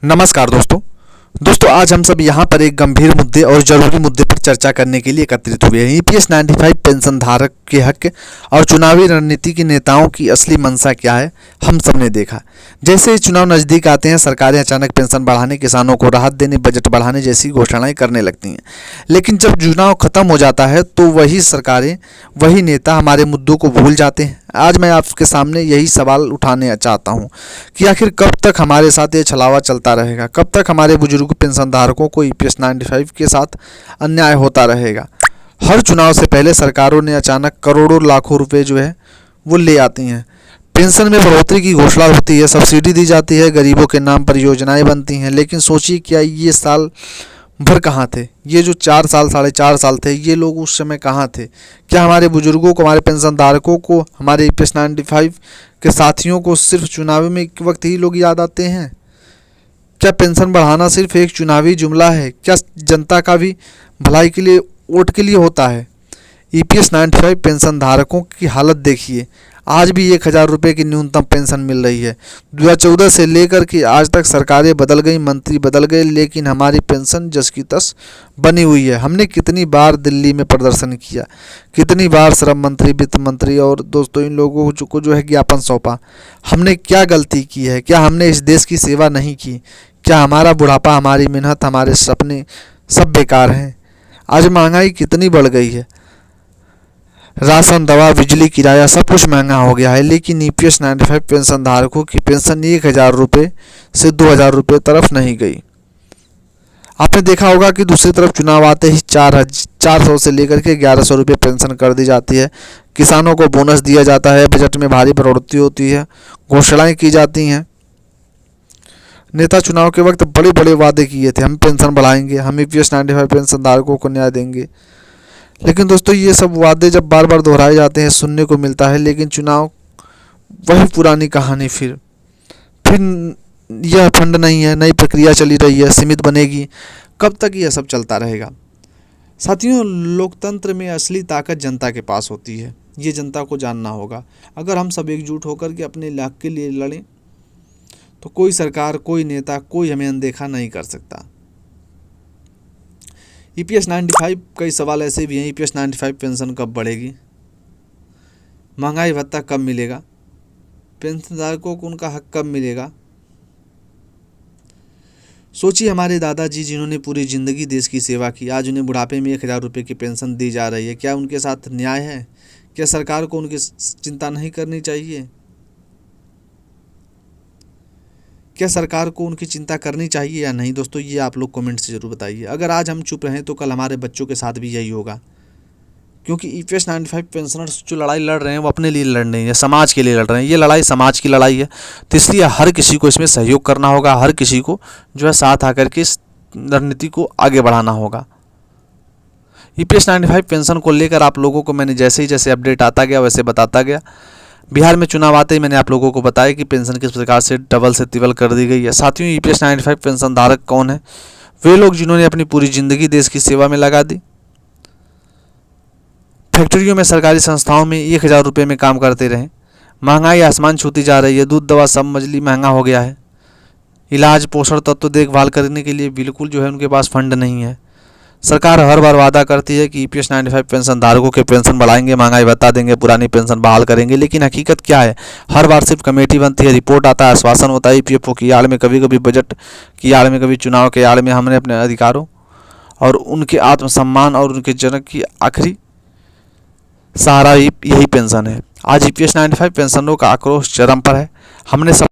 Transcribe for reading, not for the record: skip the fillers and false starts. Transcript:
नमस्कार दोस्तों आज हम सब यहाँ पर एक गंभीर मुद्दे और जरूरी मुद्दे पर चर्चा करने के लिए एकत्रित हुए हैं। ईपीएस 95 पेंशन धारक के हक और चुनावी रणनीति के नेताओं की असली मंशा क्या है, हम सब ने देखा। जैसे ही चुनाव नज़दीक आते हैं, सरकारें अचानक पेंशन बढ़ाने, किसानों को राहत देने, बजट बढ़ाने जैसी घोषणाएं करने लगती हैं। लेकिन जब चुनाव खत्म हो जाता है तो वही सरकारें, वही नेता हमारे मुद्दों को भूल जाते हैं। आज मैं आपके सामने यही सवाल उठाने चाहता हूं कि आखिर कब तक हमारे साथ ये छलावा चलता रहेगा, कब तक हमारे बुजुर्ग पेंशन धारकों को ईपीएस 95 के साथ अन्याय होता रहेगा। हर चुनाव से पहले सरकारों ने अचानक करोड़ों लाखों रुपए जो है वो ले आती हैं। पेंशन में बढ़ोतरी की घोषणा होती है, सब्सिडी दी जाती है, गरीबों के नाम पर योजनाएं बनती हैं। लेकिन सोचिए, क्या ये साल भर कहाँ थे? ये जो 4 साल 4.5 साल थे, ये लोग उस समय कहाँ थे? क्या हमारे बुजुर्गों को, हमारे पेंशन धारकों को, हमारे ईपीएस 95 के साथियों को सिर्फ चुनावी में एक वक्त ही लोग याद आते हैं? क्या पेंशन बढ़ाना सिर्फ एक चुनावी जुमला है? क्या जनता का भी भलाई के लिए, वोट के लिए होता है? ईपीएस 95 पेंशन धारकों की हालत देखिए। आज भी 1000 रुपये की न्यूनतम पेंशन मिल रही है। 2014 से लेकर के आज तक सरकारें बदल गई, मंत्री बदल गए, लेकिन हमारी पेंशन जस की तस बनी हुई है। हमने कितनी बार दिल्ली में प्रदर्शन किया, कितनी बार श्रम मंत्री, वित्त मंत्री और दोस्तों इन लोगों को जो है ज्ञापन सौंपा। हमने क्या गलती की है? क्या हमने इस देश की सेवा नहीं की? क्या हमारा बुढ़ापा, हमारी मेहनत, हमारे सपने सब बेकार हैं? आज महंगाई कितनी बढ़ गई है, राशन, दवा, बिजली, किराया सब कुछ महंगा हो गया है। लेकिन ईपीएस 95 पेंशन धारकों की पेंशन 1000 रुपये से 2000 रुपये तरफ नहीं गई। आपने देखा होगा कि दूसरी तरफ चुनाव आते ही 400 से लेकर के 1100 रुपये पेंशन कर दी जाती है। किसानों को बोनस दिया जाता है, बजट में भारी बढ़ोतरी होती है, घोषणाएं की जाती हैं। नेता चुनाव के वक्त बड़े बड़े वादे किए थे, हम पेंशन बढ़ाएंगे, हम ईपीएस 95 पेंशन धारकों को न्याय देंगे। लेकिन दोस्तों, ये सब वादे जब बार बार दोहराए जाते हैं, सुनने को मिलता है, लेकिन चुनाव वही पुरानी कहानी। फिर यह फंड नहीं है, नई प्रक्रिया चली रही है, सीमित बनेगी। कब तक यह सब चलता रहेगा? साथियों, लोकतंत्र में असली ताकत जनता के पास होती है, ये जनता को जानना होगा। अगर हम सब एकजुट होकर के अपने हक के लिए लड़ें तो कोई सरकार, कोई नेता, कोई हमें अनदेखा नहीं कर सकता। ईपीएस 95 कई सवाल ऐसे भी हैं। ईपीएस 95 पेंशन कब बढ़ेगी? महंगाई भत्ता कब मिलेगा? पेंशनधारकों को उनका हक कब मिलेगा? सोचिए, हमारे दादाजी जिन्होंने पूरी ज़िंदगी देश की सेवा की, आज उन्हें बुढ़ापे में 1000 रुपये की पेंशन दी जा रही है। क्या उनके साथ न्याय है? क्या सरकार को उनकी चिंता नहीं करनी चाहिए? क्या सरकार को उनकी चिंता करनी चाहिए या नहीं? दोस्तों, ये आप लोग कमेंट से ज़रूर बताइए। अगर आज हम चुप रहें तो कल हमारे बच्चों के साथ भी यही होगा, क्योंकि ईपीएस 95 पेंशनर्स जो लड़ाई लड़ रहे हैं वो अपने लिए लड़ रहे हैं, समाज के लिए लड़ रहे हैं। ये लड़ाई समाज की लड़ाई है, तो इसलिए हर किसी को इसमें सहयोग करना होगा, हर किसी को जो है साथ आकर के इस रणनीति को आगे बढ़ाना होगा। ईपीएस 95 पेंशन को लेकर आप लोगों को मैंने जैसे ही अपडेट आता गया वैसे बताता गया। बिहार में चुनाव आते ही मैंने आप लोगों को बताया कि पेंशन किस प्रकार से डबल से तिबल कर दी गई है। साथियों, ईपीएस 95 पेंशन धारक कौन है? वे लोग जिन्होंने अपनी पूरी ज़िंदगी देश की सेवा में लगा दी, फैक्ट्रियों में, सरकारी संस्थाओं में 1000 रुपये में काम करते रहे। महंगाई आसमान छूती जा रही है, दूध, दवा सब मजली महंगा हो गया है। इलाज, पोषण तत्व, देखभाल करने के लिए बिल्कुल जो है उनके पास फंड नहीं है। सरकार हर बार वादा करती है कि ईपीएस 95 पेंशन धारकों के पेंशन बढ़ाएंगे, महंगाई भत्ता देंगे, पुरानी पेंशन बहाल करेंगे। लेकिन हकीकत क्या है? हर बार सिर्फ कमेटी बनती है, रिपोर्ट आता है, आश्वासन होता है। ईपीएफओ की आड़ में, कभी बजट की आड़ में, कभी चुनाव के आड़ में हमने अपने अधिकारों और उनके आत्मसम्मान और उनके जनक की आखिरी सहारा यही पेंशन है। आज ईपीएस 95 पेंशनरों का आक्रोश चरम पर है। हमने